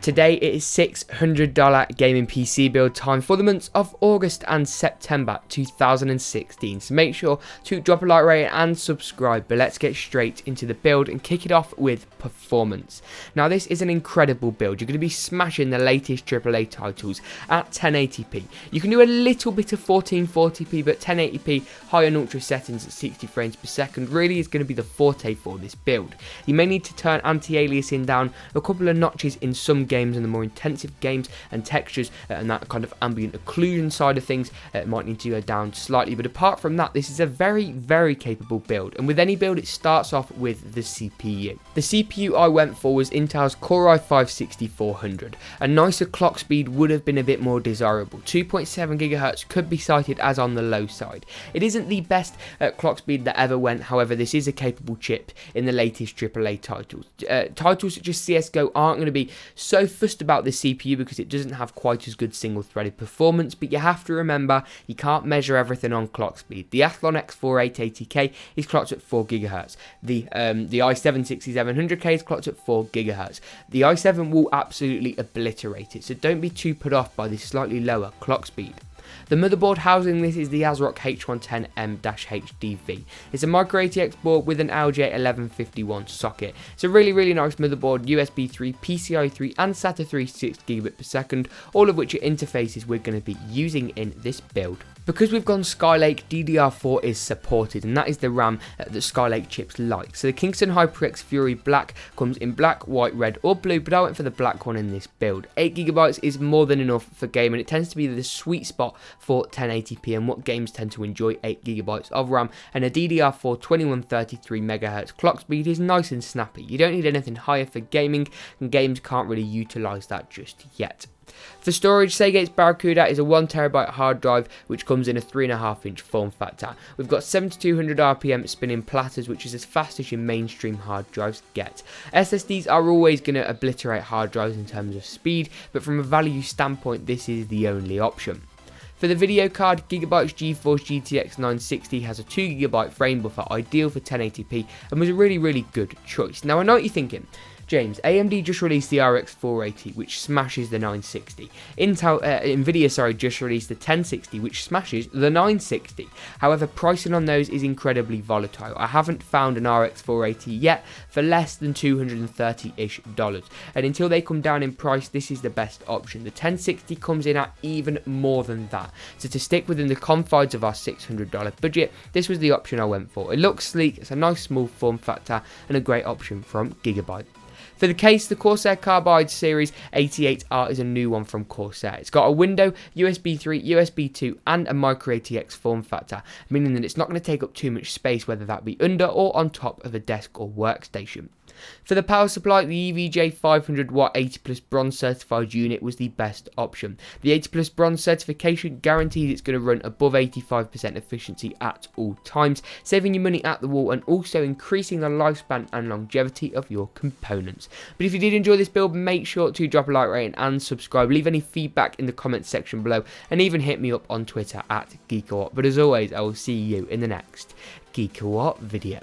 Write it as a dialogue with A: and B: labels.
A: Today it is $600 gaming PC build time for the months of August and September 2016. So make sure to drop a like rating and subscribe, but let's get straight into the build and kick it off with performance. Now this is an incredible build. You're going to be smashing the latest AAA titles at 1080p. You can do a little bit of 1440p, but 1080p high and ultra settings at 60 frames per second really is going to be the forte for this build. You may need to turn anti-aliasing down a couple of notches in some games and the more intensive games and textures and that kind of ambient occlusion side of things might need to go down slightly, but apart from that this is a very capable build. And with any build it starts off with the CPU. The CPU I went for was Intel's Core i5-6400. A nicer clock speed would have been a bit more desirable. 2.7 GHz could be cited as on the low side. It isn't the best clock speed that ever went, however this is a capable chip in the latest AAA titles. Titles such as CSGO aren't going to be so fussed about the CPU because it doesn't have quite as good single-threaded performance, but you have to remember you can't measure everything on clock speed. The Athlon X4 880K is clocked at 4 GHz. The i7 6700K is clocked at 4 GHz. The i7 will absolutely obliterate it, so don't be too put off by this slightly lower clock speed. The motherboard housing this is the ASRock H110M-HDV. It's a micro ATX board with an LJ1151 socket. It's a really nice motherboard, USB 3, PCI 3 and SATA 3 6GB per second, all of which are interfaces we're going to be using in this build. Because we've gone Skylake, DDR4 is supported, and that is the RAM that Skylake chips like. So the Kingston HyperX Fury Black comes in black, white, red or blue, but I went for the black one in this build. 8GB is more than enough for gaming. It tends to be the sweet spot for 1080p and what games tend to enjoy 8GB of RAM, and a DDR4 2133MHz clock speed is nice and snappy. You don't need anything higher for gaming, and games can't really utilise that just yet. For storage, Seagate's Barracuda is a 1TB hard drive which comes in a 3.5-inch form factor. We've got 7200 RPM spinning platters, which is as fast as your mainstream hard drives get. SSDs are always going to obliterate hard drives in terms of speed, but from a value standpoint this is the only option. For the video card, Gigabyte's GeForce GTX 960 has a 2GB frame buffer, ideal for 1080p, and was a really good choice. Now I know what you're thinking, James, AMD just released the RX 480, which smashes the 960. Nvidia just released the 1060, which smashes the 960. However, pricing on those is incredibly volatile. I haven't found an RX 480 yet for less than $230-ish, and until they come down in price, this is the best option. The 1060 comes in at even more than that. So to stick within the confines of our $600 budget, this was the option I went for. It looks sleek, it's a nice small form factor, and a great option from Gigabyte. For the case, the Corsair Carbide Series 88R is a new one from Corsair. It's got a window, USB 3, USB 2 and a micro ATX form factor, meaning that it's not going to take up too much space, whether that be under or on top of a desk or workstation. For the power supply, the EVGA 500W 80 Plus bronze certified unit was the best option. The 80 Plus bronze certification guarantees it's going to run above 85% efficiency at all times, saving you money at the wall and also increasing the lifespan and longevity of your components. But if you did enjoy this build, make sure to drop a like rating and subscribe. Leave any feedback in the comments section below, and even hit me up on Twitter at GeekoWhat. But as always, I will see you in the next GeekoWhat video.